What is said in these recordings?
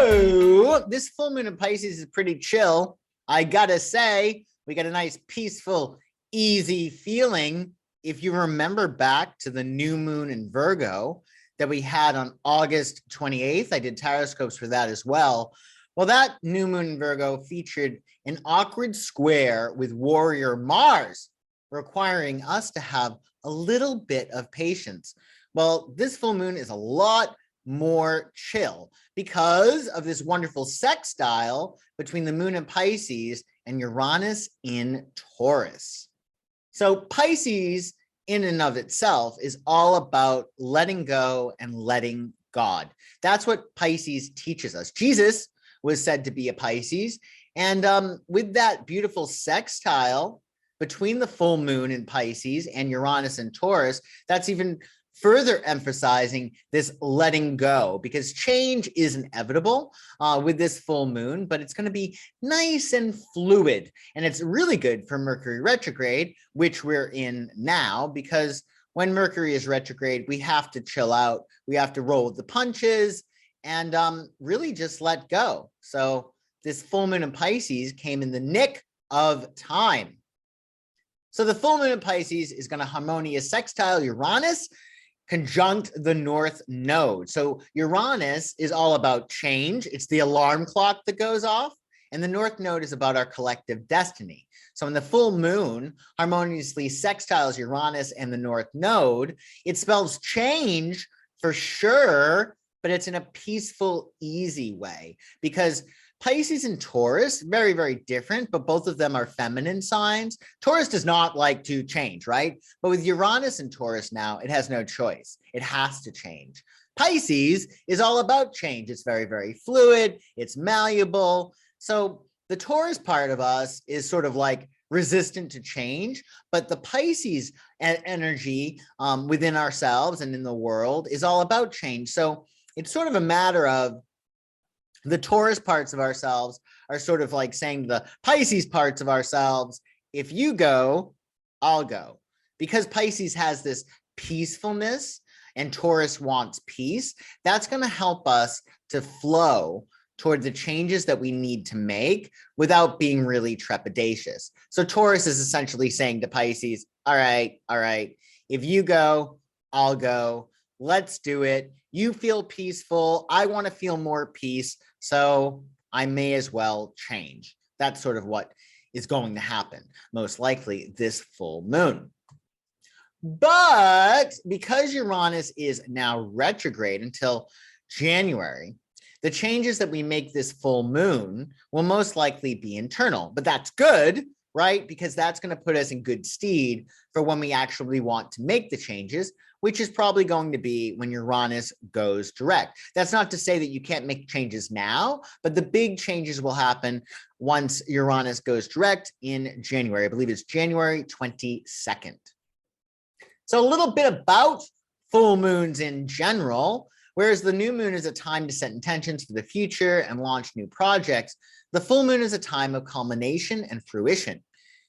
So this full moon in Pisces is pretty chill. I gotta say, we got a nice, peaceful, easy feeling. If you remember back to the new moon in Virgo that we had on August 28th, I did Tarotscopes for that as well. Well, that new moon in Virgo featured an awkward square with warrior Mars, requiring us to have a little bit of patience. Well, this full moon is a lot more chill because of this wonderful sextile between the moon in Pisces and Uranus in Taurus. So Pisces in and of itself is all about letting go and letting God. That's what Pisces teaches us. Jesus was said to be a Pisces. And with that beautiful sextile between the full moon in Pisces and Uranus in Taurus, that's even further emphasizing this letting go, because change is inevitable with this full moon, but it's going to be nice and fluid. And it's really good for Mercury retrograde, which we're in now, because when Mercury is retrograde, we have to chill out. We have to roll with the punches and really just let go. So this full moon in Pisces came in the nick of time. So the full moon in Pisces is going to harmonious sextile Uranus conjunct the North Node. So Uranus is all about change. It's the alarm clock that goes off. And the North Node is about our collective destiny. So when the full moon harmoniously sextiles Uranus and the North Node, it spells change for sure, but it's in a peaceful, easy way, because Pisces and Taurus, very, very different, but both of them are feminine signs. Taurus does not like to change, right? But with Uranus and Taurus now, it has no choice. It has to change. Pisces is all about change. It's very, very fluid. It's malleable. So the Taurus part of us is sort of like resistant to change, but the Pisces energy within ourselves and in the world is all about change. So it's sort of a matter of the Taurus parts of ourselves are sort of like saying to the Pisces parts of ourselves, if you go, I'll go. Because Pisces has this peacefulness and Taurus wants peace, that's going to help us to flow toward the changes that we need to make without being really trepidatious. So Taurus is essentially saying to Pisces, all right, if you go, I'll go. Let's do it. You feel peaceful. I want to feel more peace. So I may as well change. That's sort of what is going to happen, most likely this full moon. But because Uranus is now retrograde until January, the changes that we make this full moon will most likely be internal. But that's good, right? Because that's going to put us in good stead for when we actually want to make the changes, which is probably going to be when Uranus goes direct. That's not to say that you can't make changes now, but the big changes will happen once Uranus goes direct in January. I believe it's January 22nd. So a little bit about full moons in general. Whereas the new moon is a time to set intentions for the future and launch new projects, the full moon is a time of culmination and fruition.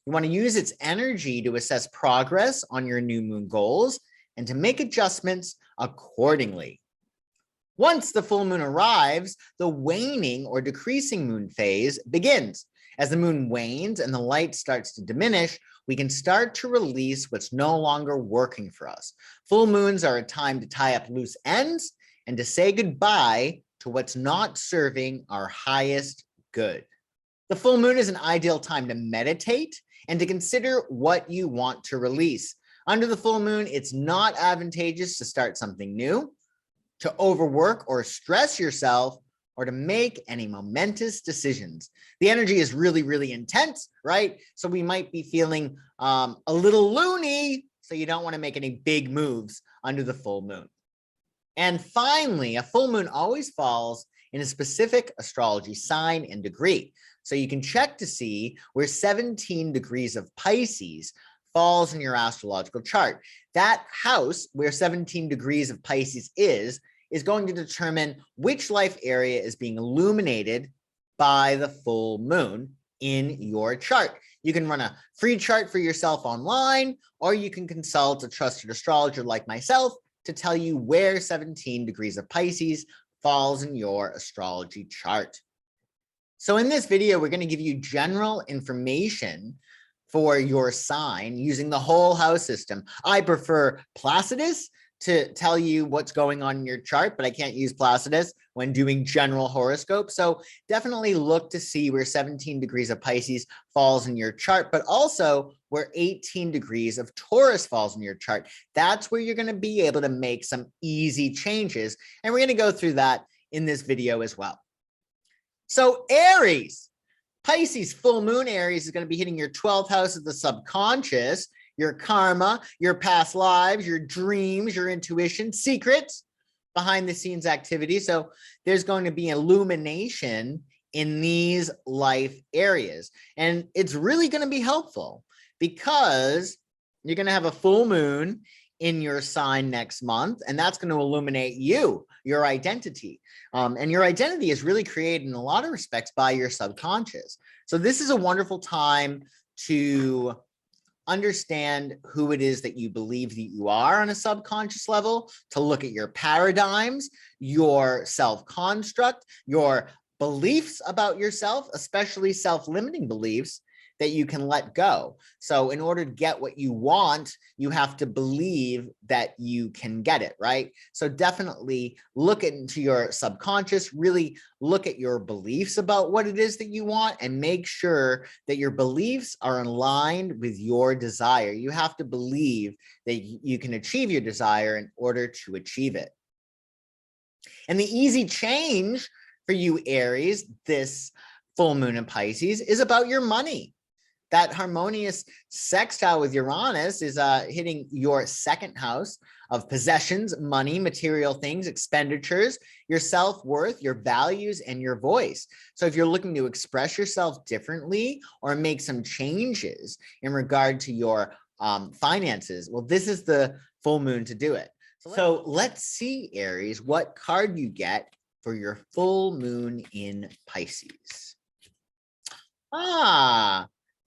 You want to use its energy to assess progress on your new moon goals and to make adjustments accordingly. Once the full moon arrives, the waning or decreasing moon phase begins. As the moon wanes and the light starts to diminish, we can start to release what's no longer working for us. Full moons are a time to tie up loose ends and to say goodbye to what's not serving our highest good. The full moon is an ideal time to meditate and to consider what you want to release. Under the full moon, it's not advantageous to start something new, to overwork or stress yourself, or to make any momentous decisions. The energy is really, really intense, right? So we might be feeling a little loony, so you don't want to make any big moves under the full moon. And finally, a full moon always falls in a specific astrology sign and degree. So you can check to see where 17 degrees of Pisces falls in your astrological chart. That house where 17 degrees of Pisces is going to determine which life area is being illuminated by the full moon in your chart. You can run a free chart for yourself online, or you can consult a trusted astrologer like myself to tell you where 17 degrees of Pisces falls in your astrology chart. So in this video, we're going to give you general information for your sign using the whole house system. I prefer Placidus to tell you what's going on in your chart, but I can't use Placidus when doing general horoscope. So definitely look to see where 17 degrees of Pisces falls in your chart, but also where 18 degrees of Taurus falls in your chart. That's where you're going to be able to make some easy changes. And we're going to go through that in this video as well. So Aries, Pisces full moon Aries is going to be hitting your 12th house of the subconscious, your karma, your past lives, your dreams, your intuition, secrets, behind the scenes activity. So there's going to be illumination in these life areas. And it's really going to be helpful because you're going to have a full moon in your sign next month, and that's going to illuminate you, your identity. And your identity is really created in a lot of respects by your subconscious. So this is a wonderful time to understand who it is that you believe that you are on a subconscious level, to look at your paradigms, your self-construct, your beliefs about yourself, especially self-limiting beliefs that you can let go. So in order to get what you want, you have to believe that you can get it, right? So definitely look into your subconscious, really look at your beliefs about what it is that you want, and make sure that your beliefs are aligned with your desire. You have to believe that you can achieve your desire in order to achieve it. And the easy change for you, Aries, this full moon in Pisces, is about your money. That harmonious sextile with Uranus is hitting your second house of possessions, money, material things, expenditures, your self-worth, your values, and your voice. So if you're looking to express yourself differently or make some changes in regard to your finances, well, this is the full moon to do it. So let's see, Aries, what card you get for your full moon in Pisces.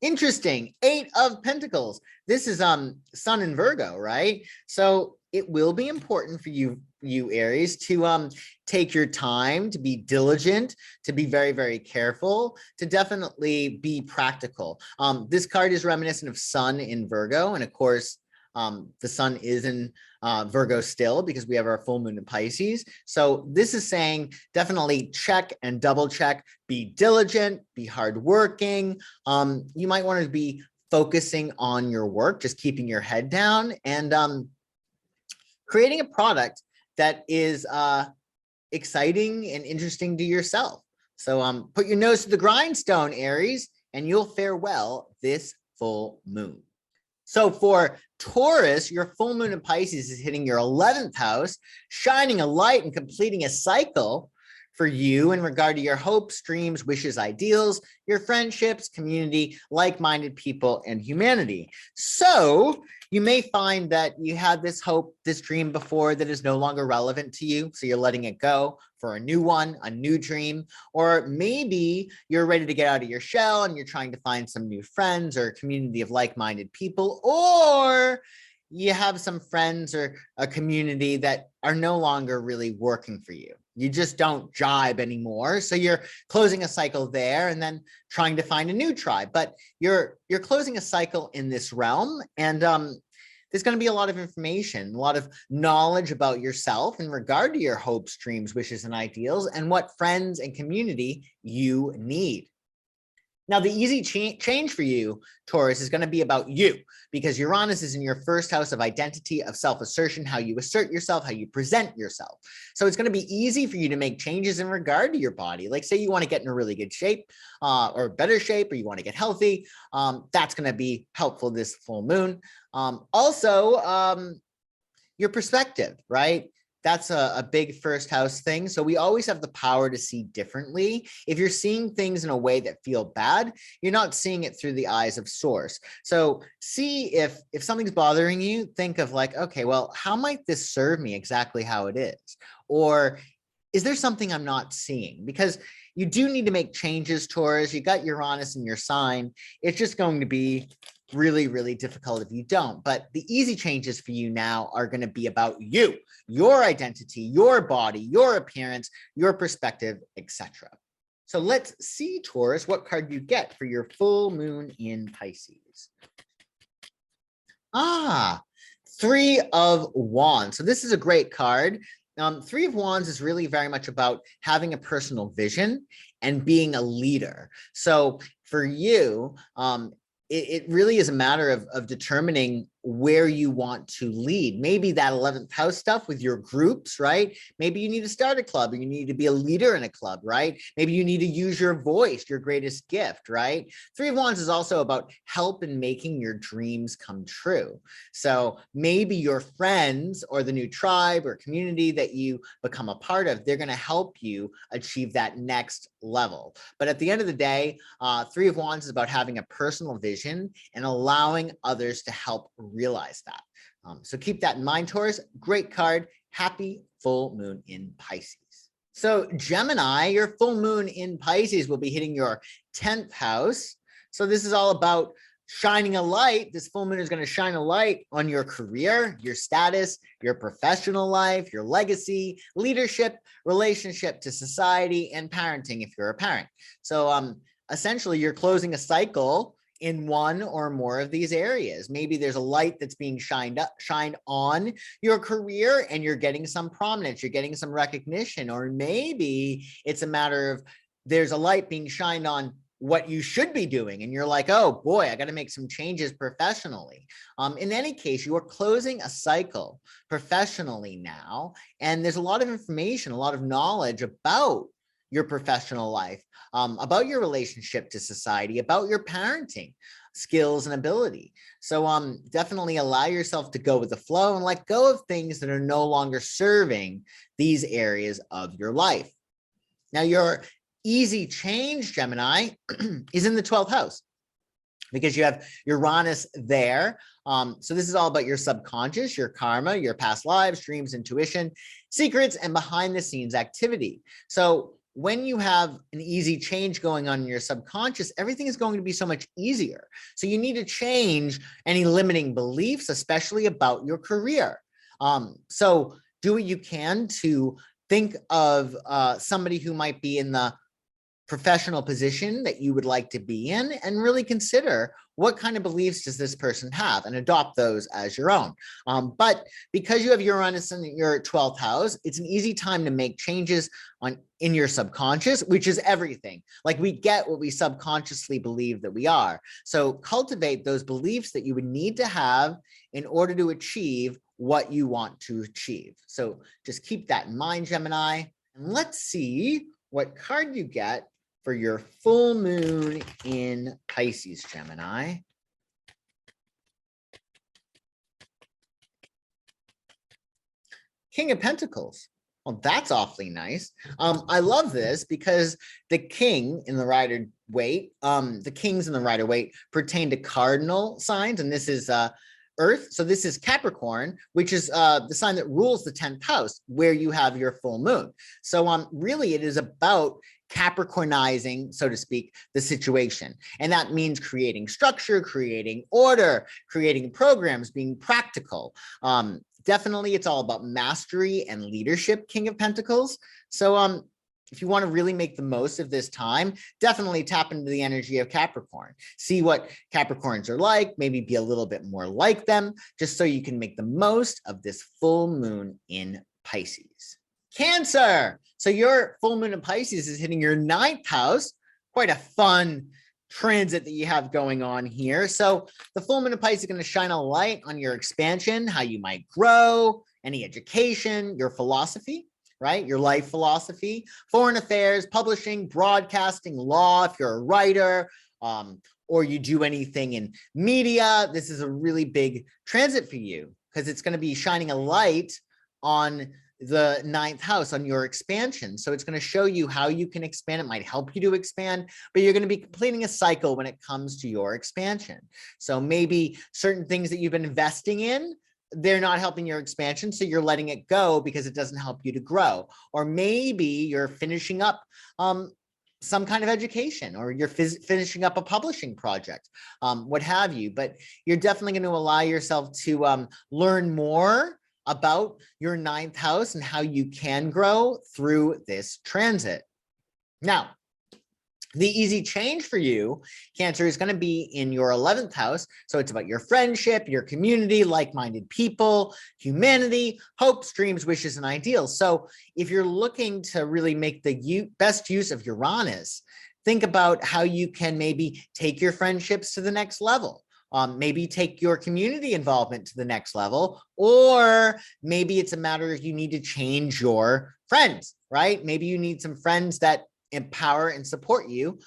Interesting. 8 of Pentacles. This is Sun in Virgo, right? So it will be important for you Aries, to take your time, to be diligent, to be very, very careful, to definitely be practical. This card is reminiscent of Sun in Virgo, and of course, the sun is in Virgo still because we have our full moon in Pisces. So this is saying definitely check and double check, be diligent, be hardworking. You might want to be focusing on your work, just keeping your head down, and creating a product that is exciting and interesting to yourself. So put your nose to the grindstone, Aries, and you'll fare well this full moon. So for Taurus, your full moon in Pisces is hitting your 11th house, shining a light and completing a cycle for you in regard to your hopes, dreams, wishes, ideals, your friendships, community, like-minded people, and humanity. So you may find that you had this hope, this dream before that is no longer relevant to you. So you're letting it go for a new one, a new dream, or maybe you're ready to get out of your shell and you're trying to find some new friends or a community of like-minded people, or you have some friends or a community that are no longer really working for you. You just don't jibe anymore. So you're closing a cycle there and then trying to find a new tribe. But you're closing a cycle in this realm, and there's going to be a lot of information, a lot of knowledge about yourself in regard to your hopes, dreams, wishes, and ideals, and what friends and community you need. Now, the easy change for you, Taurus, is going to be about you, because Uranus is in your first house of identity, of self-assertion, how you assert yourself, how you present yourself. So it's going to be easy for you to make changes in regard to your body. Like say you want to get in a really good shape or better shape, or you want to get healthy. That's going to be helpful this full moon. Also, your perspective, right? That's a big first house thing. So we always have the power to see differently. If you're seeing things in a way that feel bad, you're not seeing it through the eyes of source. So see if something's bothering you, think of like, okay, well, how might this serve me exactly how it is? Or is there something I'm not seeing? Because you do need to make changes, Taurus. You got Uranus in your sign. It's just going to be really, really difficult if you don't. But the easy changes for you now are going to be about you, your identity, your body, your appearance, your perspective, etc. So let's see, Taurus, what card you get for your full moon in Pisces. Three of Wands. So this is a great card. Three of Wands is really very much about having a personal vision and being a leader. So for you, it really is a matter of determining where you want to lead. Maybe that 11th house stuff with your groups, right? Maybe you need to start a club, or you need to be a leader in a club, right? Maybe you need to use your voice, your greatest gift, right? Three of Wands is also about help in making your dreams come true. So maybe your friends or the new tribe or community that you become a part of, they're going to help you achieve that next level. But at the end of the day, Three of Wands is about having a personal vision and allowing others to help realize that. So keep that in mind, Taurus. Great card. Happy full moon in Pisces. So Gemini, your full moon in Pisces will be hitting your 10th house. So this is all about shining a light. This full moon is going to shine a light on your career, your status, your professional life, your legacy, leadership, relationship to society, and parenting if you're a parent. So essentially, you're closing a cycle in one or more of these areas. Maybe there's a light that's being shined on your career and you're getting some prominence, you're getting some recognition, or maybe it's a matter of there's a light being shined on what you should be doing and you're like, oh boy, I got to make some changes professionally. In any case, you are closing a cycle professionally now, and there's a lot of information, a lot of knowledge about your professional life, about your relationship to society, about your parenting skills and ability. So definitely allow yourself to go with the flow and let go of things that are no longer serving these areas of your life. Now, your easy change, Gemini, is in the 12th house, because you have Uranus there. So this is all about your subconscious, your karma, your past lives, dreams, intuition, secrets, and behind the scenes activity. So when you have an easy change going on in your subconscious, everything is going to be so much easier. So you need to change any limiting beliefs, especially about your career. So do what you can to think of somebody who might be in the professional position that you would like to be in, and really consider what kind of beliefs does this person have and adopt those as your own. But because you have Uranus in your 12th house, it's an easy time to make changes in your subconscious, which is everything. Like, we get what we subconsciously believe that we are. So cultivate those beliefs that you would need to have in order to achieve what you want to achieve. So just keep that in mind, Gemini. And let's see what card you get for your full moon in Pisces, Gemini. King of Pentacles. Well, that's awfully nice. I love this because the king in the Rider-Waite, the kings in the Rider-Waite pertain to cardinal signs, and this is Earth. So this is Capricorn, which is the sign that rules the 10th house, where you have your full moon. So really, it is about Capricornizing, so to speak, the situation. And that means creating structure, creating order, creating programs, being practical. Definitely, it's all about mastery and leadership, King of Pentacles. So if you want to really make the most of this time, definitely tap into the energy of Capricorn. See what Capricorns are like, maybe be a little bit more like them, just so you can make the most of this full moon in Pisces. Cancer. So your full moon in Pisces is hitting your 9th house. Quite a fun transit that you have going on here. So the full moon in Pisces is going to shine a light on your expansion, how you might grow, any education, your philosophy, right? Your life philosophy, foreign affairs, publishing, broadcasting, law, if you're a writer, or you do anything in media. This is a really big transit for you because it's going to be shining a light on the 9th house, on your expansion. So it's going to show you how you can expand. It might help you to expand, but you're going to be completing a cycle when it comes to your expansion. So maybe certain things that you've been investing in, they're not helping your expansion, so you're letting it go because it doesn't help you to grow. Or maybe you're finishing up some kind of education, or you're finishing up a publishing project, what have you. But you're definitely going to allow yourself to learn more about your ninth house and how you can grow through this transit. Now, the easy change for you, Cancer, is going to be in your 11th house. So it's about your friendship, your community, like-minded people, humanity, hopes, dreams, wishes, and ideals. So if you're looking to really make the best use of Uranus, think about how you can maybe take your friendships to the next level. Maybe take your community involvement to the next level, or maybe it's a matter of you need to change your friends, right? Maybe you need some friends that empower and support you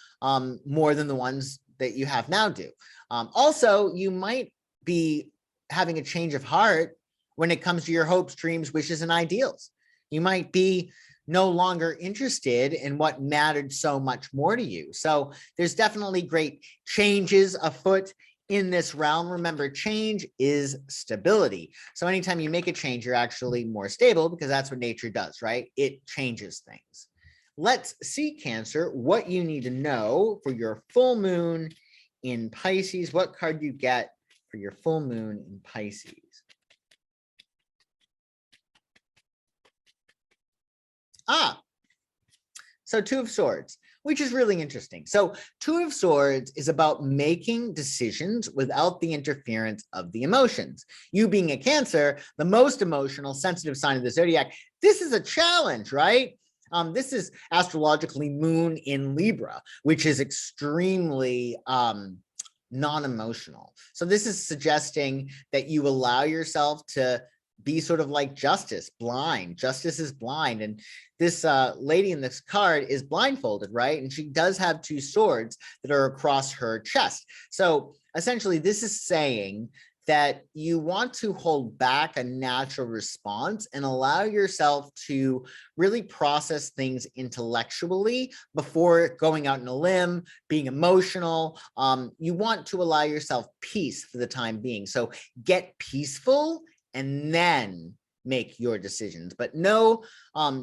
more than the ones that you have now do. Also, you might be having a change of heart when it comes to your hopes, dreams, wishes, and ideals. You might be no longer interested in what mattered so much more to you. So there's definitely great changes afoot in this realm. Remember, change is stability. So anytime you make a change, you're actually more stable, because that's what nature does, right? It changes things. Let's see, Cancer, what you need to know for your full moon in Pisces. What card you get for your full moon in Pisces? So Two of Swords, which is really interesting. So Two of Swords is about making decisions without the interference of the emotions. You being a Cancer, the most emotional, sensitive sign of the zodiac, this is a challenge, right? This is astrologically moon in Libra, which is extremely non-emotional. So this is suggesting that you allow yourself to be sort of like Justice, blind. Justice is blind. And this lady in this card is blindfolded, right? And she does have two swords that are across her chest. So essentially, this is saying that you want to hold back a natural response and allow yourself to really process things intellectually before going out on a limb, being emotional. You want to allow yourself peace for the time being. So get peaceful and then make your decisions, but no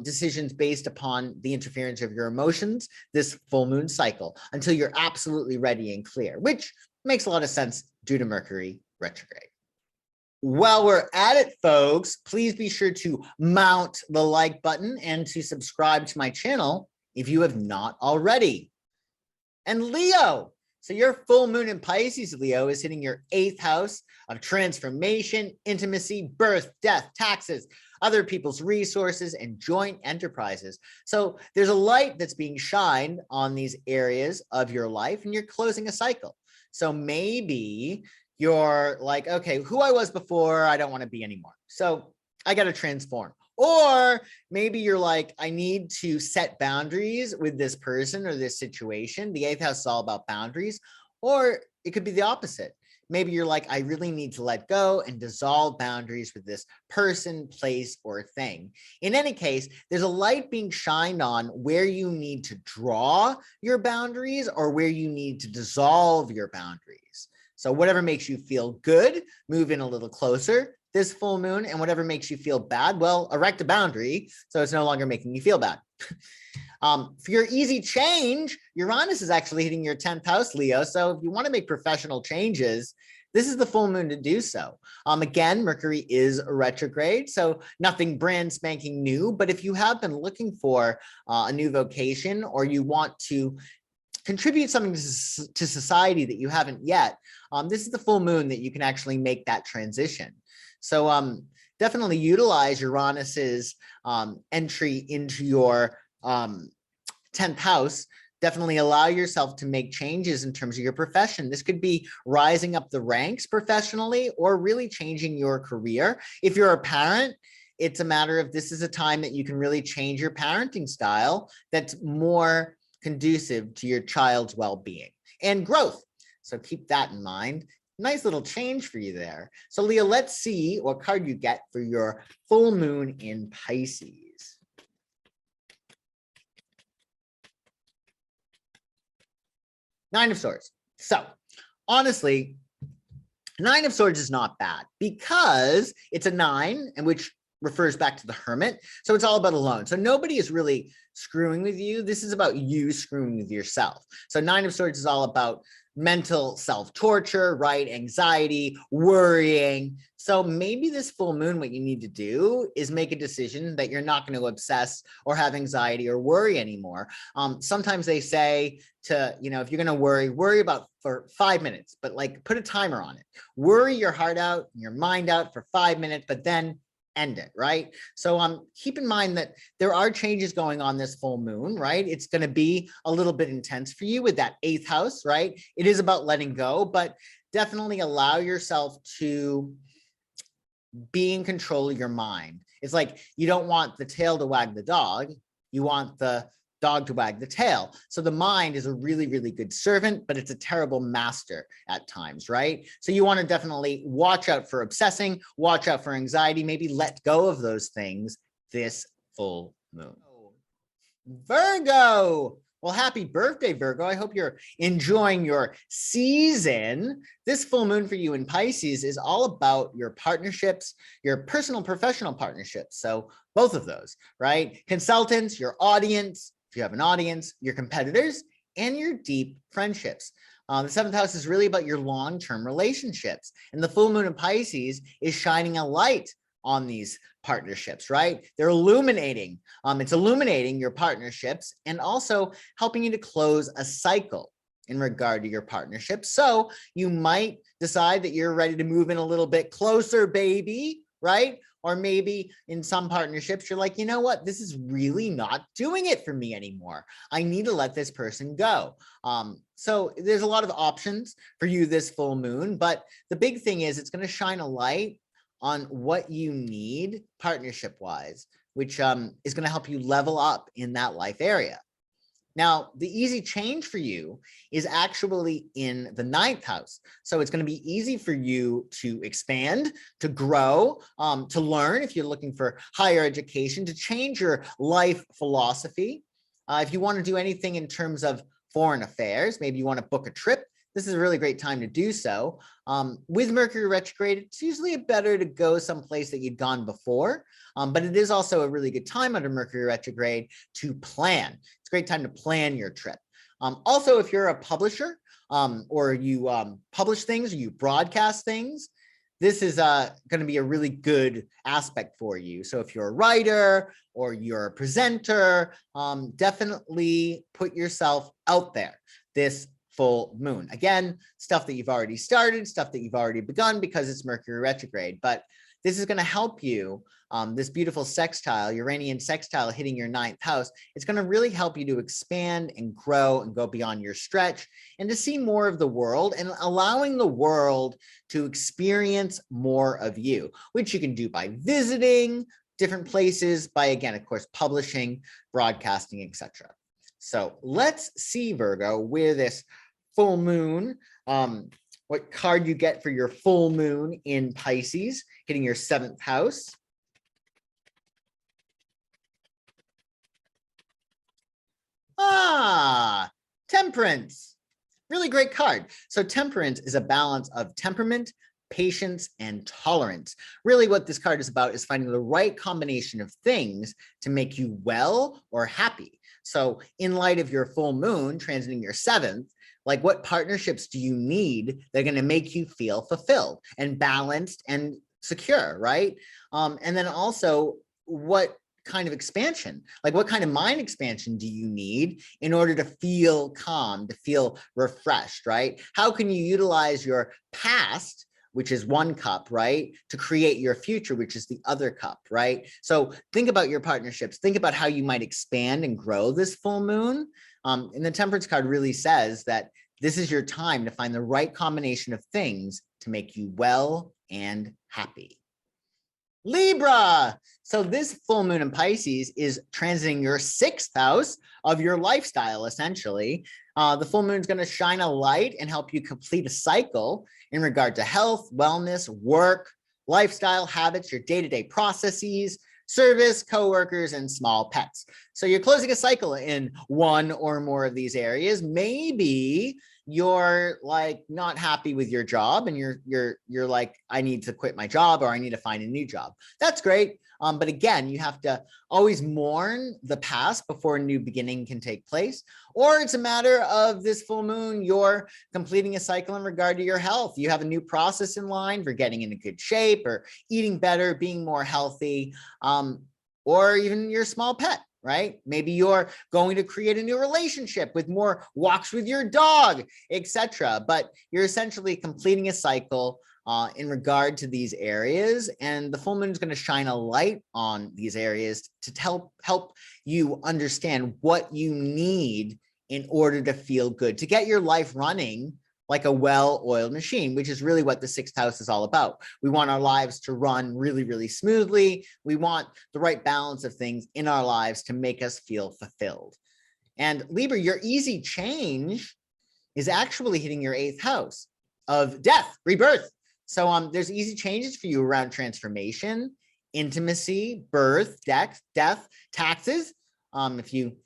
decisions based upon the interference of your emotions this full moon cycle until you're absolutely ready and clear, which makes a lot of sense due to Mercury retrograde. While we're at it, folks, please be sure to mount the like button and to subscribe to my channel if you have not already. And Leo, so your full moon in Pisces, Leo, is hitting your 8th house of transformation, intimacy, birth, death, taxes, other people's resources, and joint enterprises. So there's a light that's being shined on these areas of your life, and you're closing a cycle. So maybe you're like, okay, who I was before, I don't want to be anymore. So I got to transform. Or maybe you're like, I need to set boundaries with this person or this situation. The 8th house is all about boundaries. Or it could be the opposite. Maybe you're like, I really need to let go and dissolve boundaries with this person, place, or thing. In any case, there's a light being shined on where you need to draw your boundaries or where you need to dissolve your boundaries. So whatever makes you feel good, move in a little closer this full moon, and whatever makes you feel bad, well, erect a boundary so it's no longer making you feel bad. For your easy change, Uranus is actually hitting your 10th house, Leo. So if you want to make professional changes, this is the full moon to do so. Again, Mercury is retrograde, so nothing brand spanking new. But if you have been looking for a new vocation, or you want to contribute something to society that you haven't yet, this is the full moon that you can actually make that transition. So definitely utilize Uranus's entry into your 10th house. Definitely allow yourself to make changes in terms of your profession. This could be rising up the ranks professionally or really changing your career. If you're a parent, it's a matter of this is a time that you can really change your parenting style that's more conducive to your child's well-being and growth. So keep that in mind. Nice little change for you there. So Leo, let's see what card you get for your full moon in Pisces. Nine of Swords. So honestly, Nine of Swords is not bad because it's a 9, in which refers back to the Hermit. So it's all about alone. So nobody is really screwing with you. This is about you screwing with yourself. So Nine of Swords is all about mental self-torture, right? Anxiety, worrying. So maybe this full moon, what you need to do is make a decision that you're not going to obsess or have anxiety or worry anymore. Sometimes they say to, if you're going to worry about for 5 minutes, but like put a timer on it. Worry your heart out, your mind out for 5 minutes, but then end it, right? So keep in mind that there are changes going on this full moon, right? It's going to be a little bit intense for you with that 8th house, right? It is about letting go, but definitely allow yourself to be in control of your mind. It's like you don't want the tail to wag the dog. You want the dog to wag the tail. So the mind is a really, really good servant, but it's a terrible master at times, right? So you want to definitely watch out for obsessing, watch out for anxiety, maybe let go of those things this full moon. Virgo. Well, happy birthday, Virgo. I hope you're enjoying your season. This full moon for you in Pisces is all about your partnerships, your personal, professional partnerships. So both of those, right? Consultants, your audience, if you have an audience, your competitors, and your deep friendships. The 7th house is really about your long-term relationships. And the full moon in Pisces is shining a light on these partnerships, right? They're illuminating. It's illuminating your partnerships and also helping you to close a cycle in regard to your partnership. So you might decide that you're ready to move in a little bit closer, baby, right? Or maybe in some partnerships, you're like, you know what? This is really not doing it for me anymore. I need to let this person go. So there's a lot of options for you this full moon, but the big thing is it's going to shine a light on what you need partnership wise, which is going to help you level up in that life area. Now, the easy change for you is actually in the 9th house. So it's going to be easy for you to expand, to grow, to learn if you're looking for higher education, to change your life philosophy. If you want to do anything in terms of foreign affairs, maybe you want to book a trip, this is a really great time to do so. With Mercury retrograde, it's usually better to go someplace that you'd gone before, but it is also a really good time under Mercury retrograde to plan. It's a great time to plan your trip. Also, if you're a publisher or you publish things or you broadcast things, this is going to be a really good aspect for you. So if you're a writer or you're a presenter, definitely put yourself out there this full moon. Again, stuff that you've already started, stuff that you've already begun because it's Mercury retrograde, but this is going to help you. This beautiful sextile, Uranian sextile hitting your 9th house, it's going to really help you to expand and grow and go beyond your stretch and to see more of the world and allowing the world to experience more of you, which you can do by visiting different places, by, again, of course, publishing, broadcasting, etc. So let's see, Virgo, with this full moon, what card you get for your full moon in Pisces, hitting your 7th house. Temperance. Really great card. So temperance is a balance of temperament, patience, and tolerance. Really what this card is about is finding the right combination of things to make you well or happy. So in light of your full moon transiting your 7th, like what partnerships do you need that are going to make you feel fulfilled and balanced and secure, right? And then also what kind of expansion, like what kind of mind expansion do you need in order to feel calm, to feel refreshed, right? How can you utilize your past, which is one cup, right, to create your future, which is the other cup, right? So think about your partnerships. Think about how you might expand and grow this full moon. And the Temperance card really says that this is your time to find the right combination of things to make you well and happy. Libra. So this full moon in Pisces is transiting your 6th house of your lifestyle, essentially. The full moon is going to shine a light and help you complete a cycle in regard to health, wellness, work, lifestyle, habits, your day-to-day processes, service, coworkers, and small pets. So you're closing a cycle in one or more of these areas. Maybe you're like not happy with your job and you're like, I need to quit my job or I need to find a new job. That's great. But again, you have to always mourn the past before a new beginning can take place. Or it's a matter of this full moon, you're completing a cycle in regard to your health. You have a new process in line for getting into good shape or eating better, being more healthy, or even your small pet. Right? Maybe you're going to create a new relationship with more walks with your dog, etc. But you're essentially completing a cycle in regard to these areas, and the full moon is going to shine a light on these areas to help you understand what you need in order to feel good, to get your life running like a well-oiled machine, which is really what the sixth house is all about. We want our lives to run really, really smoothly. We want the right balance of things in our lives to make us feel fulfilled. And Libra, your easy change is actually hitting your eighth house of death, rebirth. So there's easy changes for you around transformation, intimacy, birth, death, taxes. If you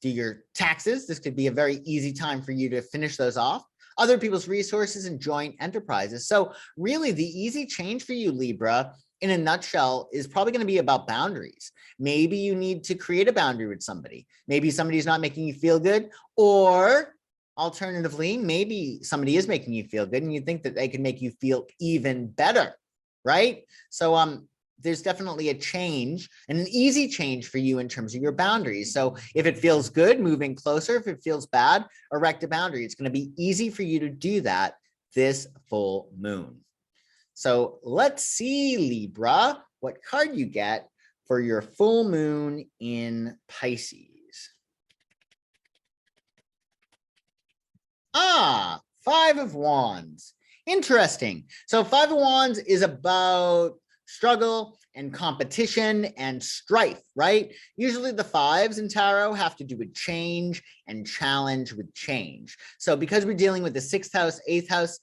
do your taxes, this could be a very easy time for you to finish those off. Other people's resources and joint enterprises. So really the easy change for you, Libra, in a nutshell, is probably going to be about boundaries. Maybe you need to create a boundary with somebody. Maybe somebody's not making you feel good, or alternatively, maybe somebody is making you feel good and you think that they can make you feel even better, right? So there's definitely a change, and an easy change for you in terms of your boundaries. So if it feels good, moving closer. If it feels bad, erect a boundary. It's going to be easy for you to do that this full moon. So let's see, Libra, what card you get for your full moon in Pisces. Five of Wands. Interesting. So Five of Wands is about struggle and competition and strife, right? Usually the fives in tarot have to do with change and challenge with change. So because we're dealing with the sixth house, eighth house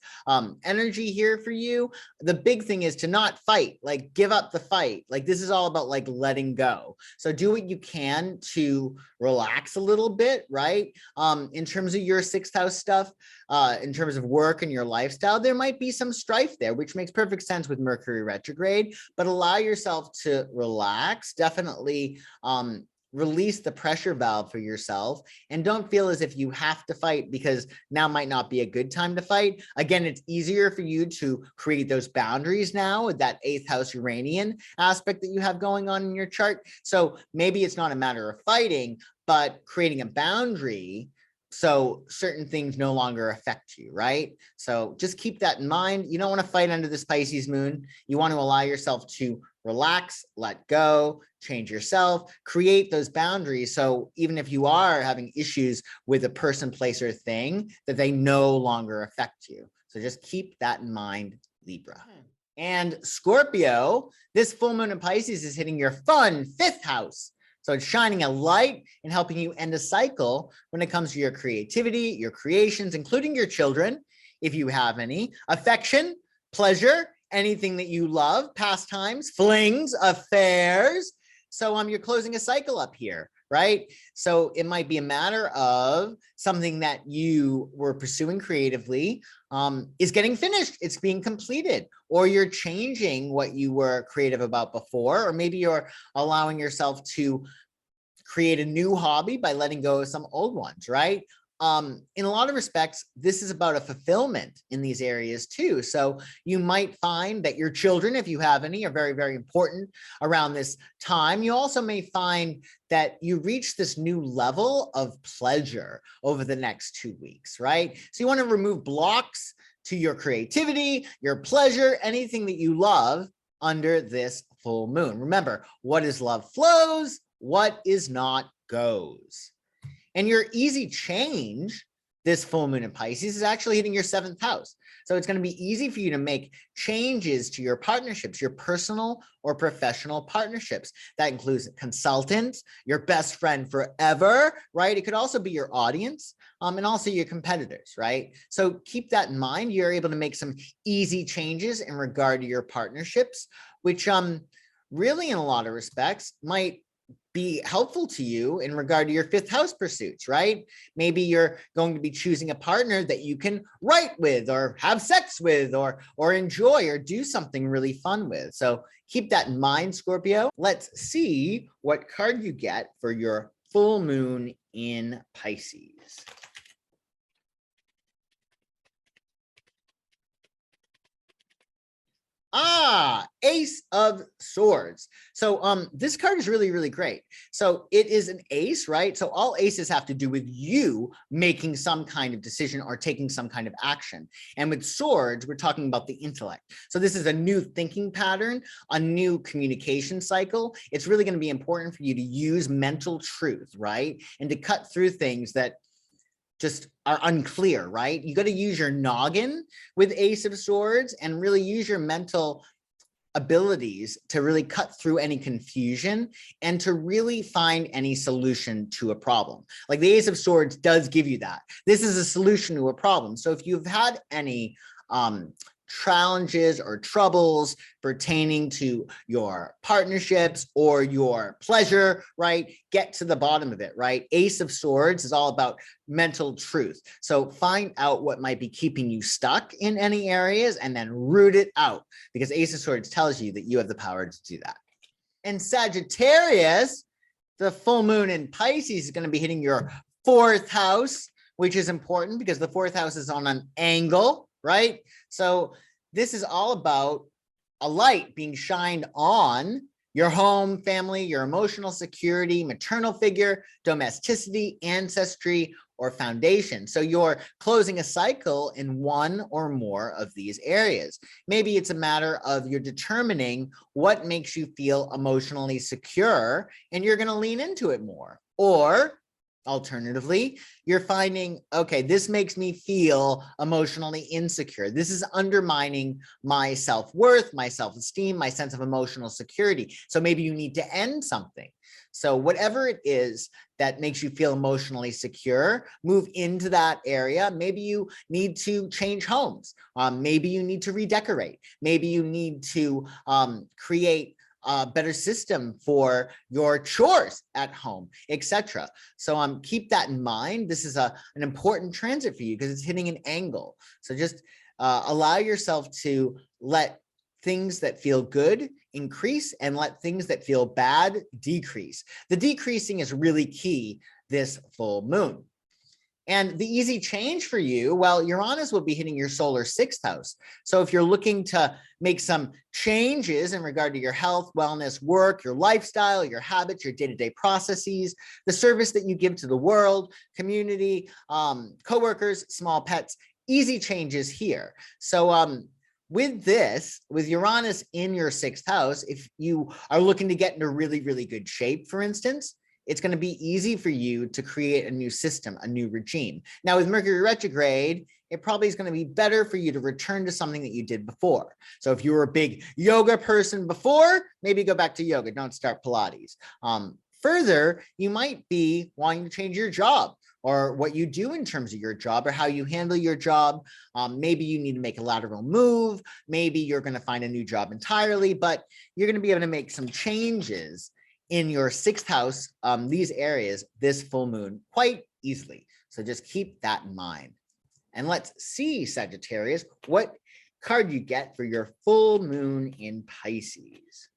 energy here for you, the big thing is to not fight, like give up the fight. Like this is all about like letting go. So do what you can to relax a little bit, right? In terms of your sixth house stuff, in terms of work and your lifestyle, there might be some strife there, which makes perfect sense with Mercury retrograde, but allow yourself to relax. Definitely release the pressure valve for yourself, and don't feel as if you have to fight, because now might not be a good time to fight. Again, it's easier for you to create those boundaries now with that eighth house Uranian aspect that you have going on in your chart. So maybe it's not a matter of fighting, but creating a boundary so certain things no longer affect you, right? So just keep that in mind. You don't want to fight under this Pisces moon. You want to allow yourself to relax, let go, change yourself, create those boundaries. So even if you are having issues with a person, place, or thing, that they no longer affect you. So just keep that in mind, Libra. And Scorpio, this full moon in Pisces is hitting your fun fifth house. So it's shining a light and helping you end a cycle when it comes to your creativity, your creations, including your children, if you have any, affection, pleasure, anything that you love, pastimes, flings, affairs. So you're closing a cycle up here, right? So it might be a matter of something that you were pursuing creatively is getting finished. It's being completed, or you're changing what you were creative about before, or maybe you're allowing yourself to create a new hobby by letting go of some old ones, right? In a lot of respects, this is about a fulfillment in these areas too. So you might find that your children, if you have any, are very, very important around this time. You also may find that you reach this new level of pleasure over the next 2 weeks, right? So you want to remove blocks to your creativity, your pleasure, anything that you love under this full moon. Remember, what is love flows, what is not goes. And your easy change this full moon in Pisces is actually hitting your seventh house. So it's going to be easy for you to make changes to your partnerships, your personal or professional partnerships. That includes consultants, your best friend forever, right? It could also be your audience, and also your competitors, right? So keep that in mind. You're able to make some easy changes in regard to your partnerships, which really in a lot of respects might be helpful to you in regard to your fifth house pursuits, right? Maybe you're going to be choosing a partner that you can write with or have sex with or enjoy or do something really fun with. So keep that in mind, Scorpio. Let's see what card you get for your full moon in Pisces. Ace of Swords. So this card is really, really great. So it is an ace, right? So all aces have to do with you making some kind of decision or taking some kind of action. And with swords, we're talking about the intellect. So this is a new thinking pattern, a new communication cycle. It's really going to be important for you to use mental truth, right? And to cut through things that just are unclear, right? You got to use your noggin with Ace of Swords and really use your mental abilities to really cut through any confusion and to really find any solution to a problem. Like the Ace of Swords does give you that. This is a solution to a problem. So if you've had any challenges or troubles pertaining to your partnerships or your pleasure, right? Get to the bottom of it, right? Ace of Swords is all about mental truth. So find out what might be keeping you stuck in any areas and then root it out, because Ace of Swords tells you that you have the power to do that. And Sagittarius, the full moon in Pisces is going to be hitting your fourth house, which is important because the fourth house is on an angle, right? So this is all about a light being shined on your home, family, your emotional security, maternal figure, domesticity, ancestry, or foundation. So you're closing a cycle in one or more of these areas. Maybe it's a matter of you're determining what makes you feel emotionally secure and you're going to lean into it more. Or alternatively, you're finding, okay, this makes me feel emotionally insecure. This is undermining my self-worth, my self-esteem, my sense of emotional security. So maybe you need to end something. So whatever it is that makes you feel emotionally secure, move into that area. Maybe you need to change homes. Maybe you need to redecorate. Maybe you need to create a better system for your chores at home, etc. So keep that in mind. This is an important transit for you because it's hitting an angle. So just allow yourself to let things that feel good increase and let things that feel bad decrease. The decreasing is really key this full moon. And the easy change for you, well, Uranus will be hitting your solar sixth house. So if you're looking to make some changes in regard to your health, wellness, work, your lifestyle, your habits, your day-to-day processes, the service that you give to the world, community, coworkers, small pets, easy changes here. So with this, with Uranus in your sixth house, if you are looking to get into really, really good shape, for instance, it's going to be easy for you to create a new system, a new regime. Now, with Mercury retrograde, it probably is going to be better for you to return to something that you did before. So if you were a big yoga person before, maybe go back to yoga. Don't start Pilates. Further, you might be wanting to change your job or what you do in terms of your job or how you handle your job. Maybe you need to make a lateral move. Maybe you're going to find a new job entirely, but you're going to be able to make some changes in your sixth house, these areas, this full moon quite easily. So just keep that in mind. And let's see, Sagittarius, what card you get for your full moon in Pisces.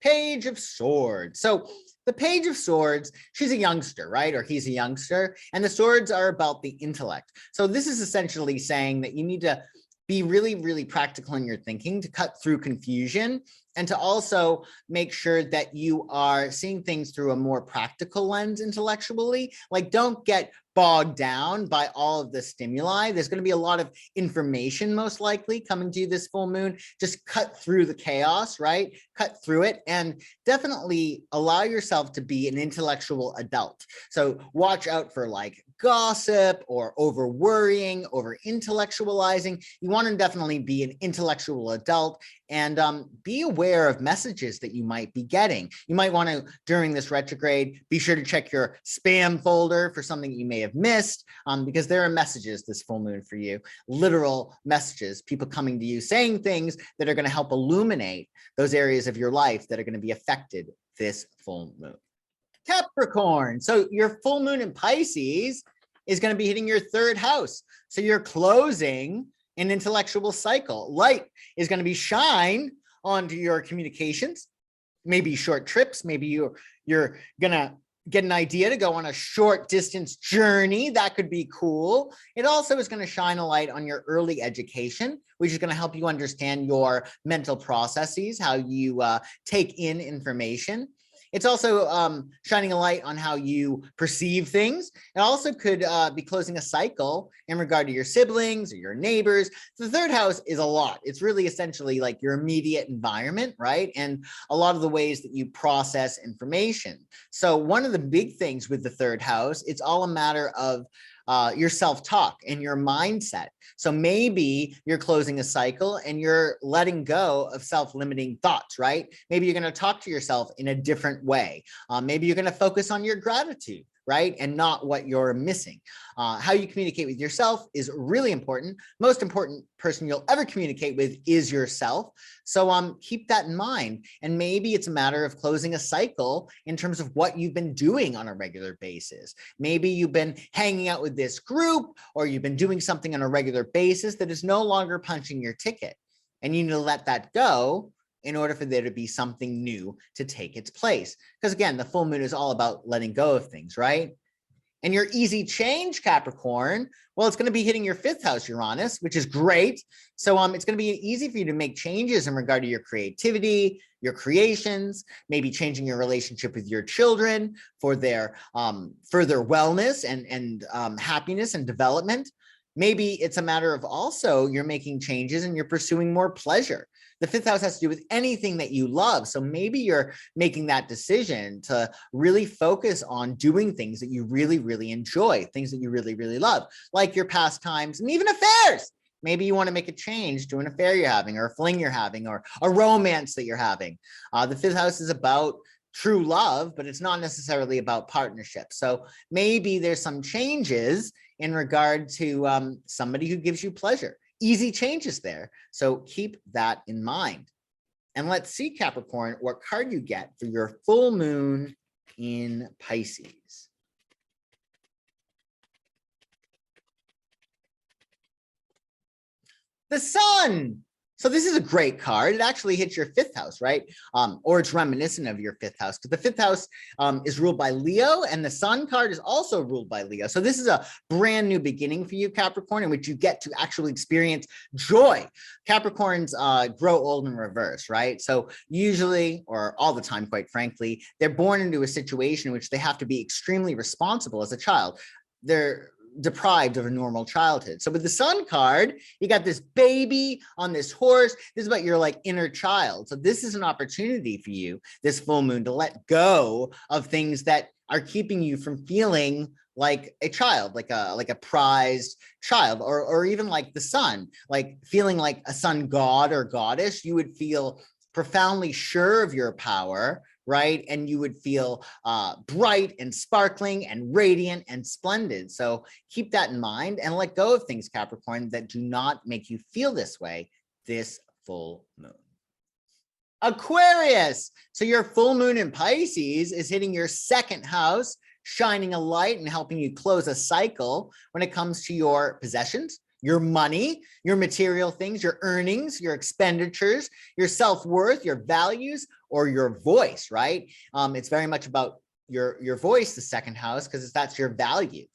Page of Swords. So the Page of Swords, she's a youngster, right? Or he's a youngster. And the swords are about the intellect. So this is essentially saying that you need to be really, really practical in your thinking to cut through confusion and to also make sure that you are seeing things through a more practical lens intellectually. Like, don't get bogged down by all of the stimuli. There's going to be a lot of information most likely coming to you this full moon. Just cut through the chaos, right? Cut through it and definitely allow yourself to be an intellectual adult. So watch out for like gossip or over worrying, over intellectualizing. You want to definitely be an intellectual adult And be aware of messages that you might be getting. You might want to, during this retrograde, be sure to check your spam folder for something you may have missed, because there are messages this full moon for you, literal messages, people coming to you saying things that are going to help illuminate those areas of your life that are going to be affected this full moon. Capricorn. So your full moon in Pisces is going to be hitting your third house. So you're closing an intellectual cycle. Light is going to be shine onto your communications, maybe short trips, maybe you're going to get an idea to go on a short distance journey. That could be cool. It also is going to shine a light on your early education, which is going to help you understand your mental processes, how you take in information. It's also shining a light on how you perceive things. It also could be closing a cycle in regard to your siblings or your neighbors. So the third house is a lot. It's really essentially like your immediate environment, right? And a lot of the ways that you process information. So one of the big things with the third house, it's all a matter of your self-talk and your mindset. So maybe you're closing a cycle and you're letting go of self-limiting thoughts, right? Maybe you're going to talk to yourself in a different way. Maybe you're going to focus on your gratitude, right? And not what you're missing. How you communicate with yourself is really important. Most important person you'll ever communicate with is yourself. So keep that in mind. And maybe it's a matter of closing a cycle in terms of what you've been doing on a regular basis. Maybe you've been hanging out with this group, or you've been doing something on a regular basis that is no longer punching your ticket. And you need to let that go in order for there to be something new to take its place. Because again, the full moon is all about letting go of things, right? And your easy change, Capricorn, well, it's going to be hitting your fifth house, Uranus, which is great. So it's going to be easy for you to make changes in regard to your creativity, your creations, maybe changing your relationship with your children for their further wellness and happiness and development. Maybe it's a matter of also you're making changes and you're pursuing more pleasure. The fifth house has to do with anything that you love. So maybe you're making that decision to really focus on doing things that you really, really enjoy, things that you really, really love, like your pastimes and even affairs. Maybe you want to make a change to an affair you're having, or a fling you're having, or a romance that you're having. The fifth house is about true love, but it's not necessarily about partnership. So maybe there's some changes in regard to somebody who gives you pleasure. Easy changes there. So keep that in mind. And let's see, Capricorn, what card you get for your full moon in Pisces. The Sun. So this is a great card. It actually hits your fifth house, right? Or it's reminiscent of your fifth house, because the fifth house is ruled by Leo, and the Sun card is also ruled by Leo. So this is a brand new beginning for you, Capricorn, in which you get to actually experience joy. Capricorns grow old in reverse, right? So usually, or all the time, quite frankly, they're born into a situation in which they have to be extremely responsible as a child. They're deprived of a normal childhood. So with the Sun card, you got this baby on this horse. This is about your like inner child. So this is an opportunity for you, this full moon, to let go of things that are keeping you from feeling like a child, like a prized child, or even like the sun, like feeling like a sun god or goddess. You would feel profoundly sure of your power, right? And you would feel bright and sparkling and radiant and splendid. So keep that in mind and let go of things, Capricorn, that do not make you feel this way this full moon. Aquarius. So your full moon in Pisces is hitting your second house, shining a light and helping you close a cycle when it comes to your possessions, your money, your material things, your earnings, your expenditures, your self-worth, your values, or your voice, right? It's very much about your voice, the second house, because that's your value.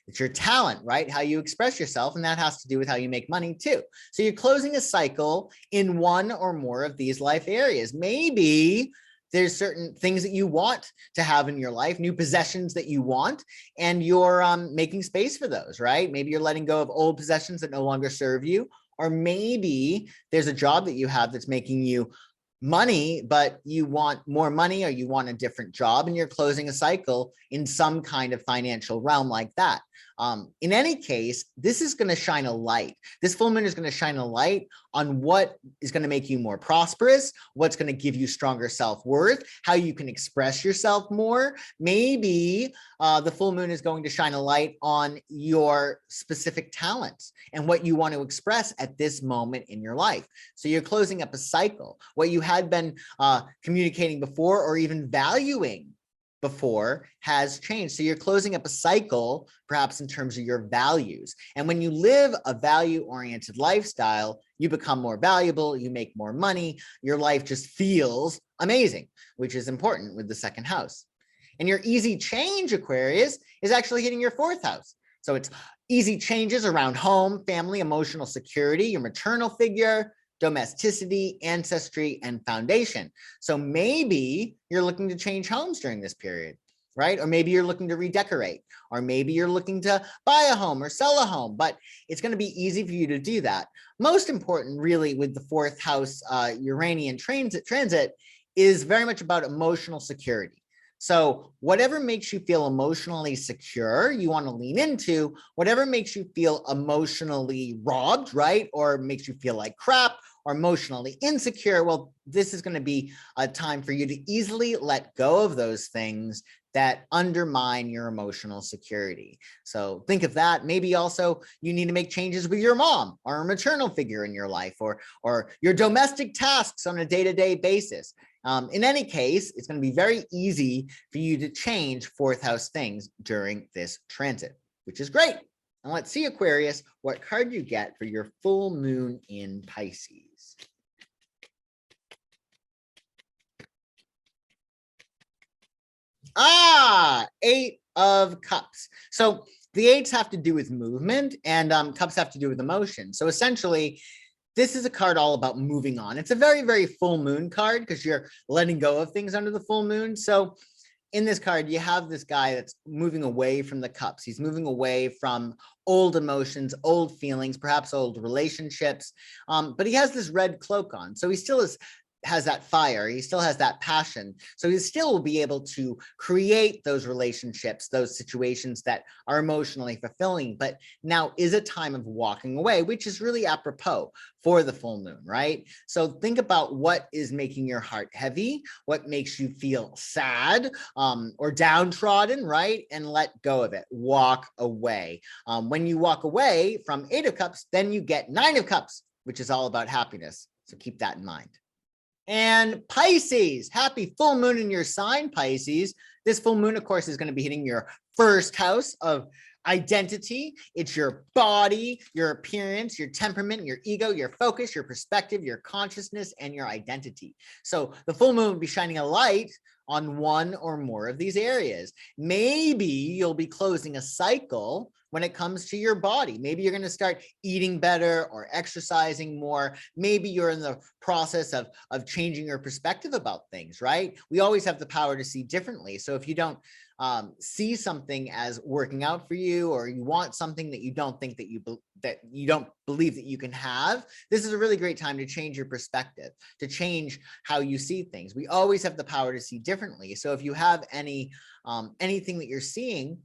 It's your talent, right? How you express yourself, and that has to do with how you make money too. So you're closing a cycle in one or more of these life areas. Maybe there's certain things that you want to have in your life, new possessions that you want, and you're making space for those, right? Maybe you're letting go of old possessions that no longer serve you, or maybe there's a job that you have that's making you money, but you want more money, or you want a different job, and you're closing a cycle in some kind of financial realm like that. In any case, this is going to shine a light. This full moon is going to shine a light on what is going to make you more prosperous, what's going to give you stronger self-worth, how you can express yourself more. Maybe the full moon is going to shine a light on your specific talents and what you want to express at this moment in your life. So you're closing up a cycle. What you had been communicating before or even valuing before has changed. So you're closing up a cycle, perhaps in terms of your values. And when you live a value-oriented lifestyle, you become more valuable, you make more money, your life just feels amazing, which is important with the second house. And your easy change, Aquarius, is actually hitting your fourth house. So it's easy changes around home, family, emotional security, your maternal figure, domesticity, ancestry, and foundation. So maybe you're looking to change homes during this period, right? Or maybe you're looking to redecorate, or maybe you're looking to buy a home or sell a home, but it's going to be easy for you to do that. Most important, really, with the fourth house Uranian transit is very much about emotional security. So whatever makes you feel emotionally secure, you want to lean into. Whatever makes you feel emotionally robbed, right? Or makes you feel like crap or emotionally insecure, well, this is going to be a time for you to easily let go of those things that undermine your emotional security. So think of that. Maybe also you need to make changes with your mom or a maternal figure in your life, or your domestic tasks on a day-to-day basis. In any case, it's going to be very easy for you to change fourth house things during this transit, which is great. And let's see, Aquarius, what card you get for your full moon in Pisces. Eight of Cups. So the eights have to do with movement, and cups have to do with emotion. So essentially, this is a card all about moving on. It's a very, very full moon card because you're letting go of things under the full moon. So in this card, you have this guy that's moving away from the cups. He's moving away from old emotions, old feelings, perhaps old relationships. But he has this red cloak on. So he still has that fire. He still has that passion. So he still will be able to create those relationships, those situations that are emotionally fulfilling. But now is a time of walking away, which is really apropos for the full moon, right? So think about what is making your heart heavy, what makes you feel sad or downtrodden, right? And let go of it. Walk away. When you walk away from Eight of Cups, then you get Nine of Cups, which is all about happiness. So keep that in mind. And Pisces, happy full moon in your sign, Pisces. This full moon, of course, is going to be hitting your first house of identity. It's your body, your appearance, your temperament, your ego, your focus, your perspective, your consciousness, and your identity. So the full moon will be shining a light on one or more of these areas. Maybe you'll be closing a cycle when it comes to your body. Maybe you're going to start eating better or exercising more. Maybe you're in the process of changing your perspective about things, right? We always have the power to see differently. So if you don't see something as working out for you, or you want something that you don't think that you don't believe that you can have, this is a really great time to change your perspective, to change how you see things. We always have the power to see differently. So if you have anything that you're seeing,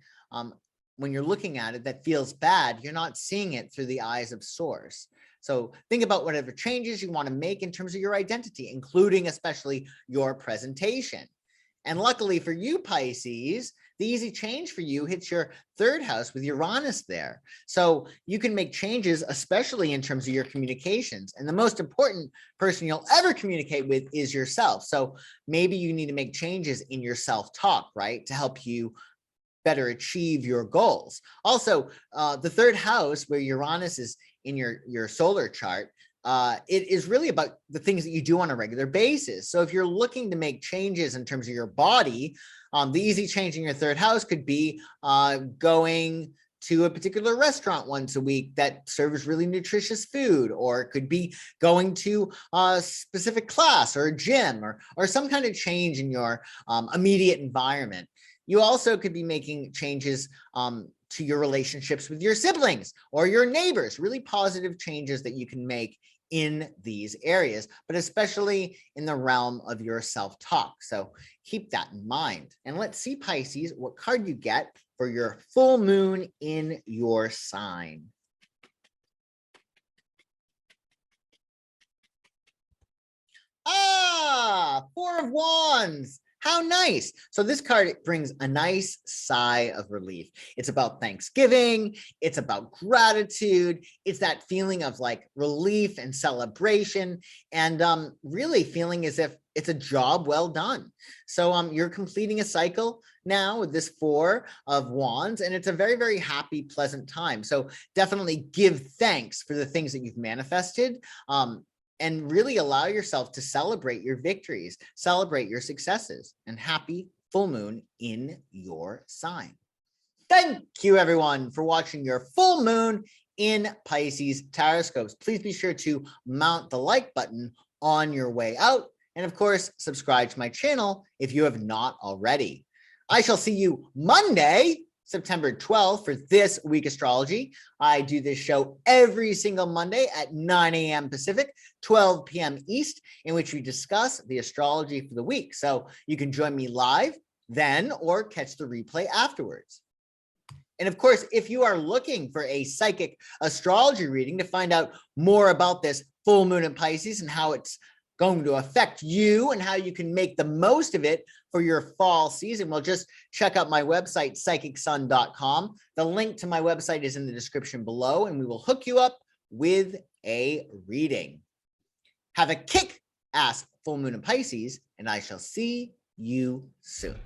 when you're looking at it that feels bad, you're not seeing it through the eyes of source. So think about whatever changes you want to make in terms of your identity, including especially your presentation. And luckily for you, Pisces, the easy change for you hits your third house with Uranus there. So you can make changes, especially in terms of your communications. And the most important person you'll ever communicate with is yourself. So maybe you need to make changes in your self-talk, right, to help you better achieve your goals. Also, the third house where Uranus is in your solar chart, it is really about the things that you do on a regular basis. So if you're looking to make changes in terms of your body, the easy change in your third house could be going to a particular restaurant once a week that serves really nutritious food, or it could be going to a specific class or a gym, or some kind of change in your immediate environment. You also could be making changes to your relationships with your siblings or your neighbors, really positive changes that you can make in these areas, but especially in the realm of your self-talk. So keep that in mind. And let's see, Pisces, what card you get for your full moon in your sign. Ah, Four of Wands. How nice. So this card brings a nice sigh of relief. It's about Thanksgiving. It's about gratitude. It's that feeling of like relief and celebration, and really feeling as if it's a job well done. So you're completing a cycle now with this Four of Wands, and it's a very, very happy, pleasant time. So definitely give thanks for the things that you've manifested. And really allow yourself to celebrate your victories, celebrate your successes, and happy full moon in your sign. Thank you, everyone, for watching your full moon in Pisces Tarotscopes. Please be sure to mount the like button on your way out. And of course, subscribe to my channel if you have not already. I shall see you Monday, September 12th for This Week Astrology. I do this show every single Monday at 9 a.m. Pacific, 12 p.m. East, in which we discuss the astrology for the week. So you can join me live then or catch the replay afterwards. And of course, if you are looking for a psychic astrology reading to find out more about this full moon in Pisces and how it's going to affect you and how you can make the most of it for your fall season, well, just check out my website, psychicsun.com. The link to my website is in the description below, and we will hook you up with a reading. Have a kick-ass full moon in Pisces, and I shall see you soon.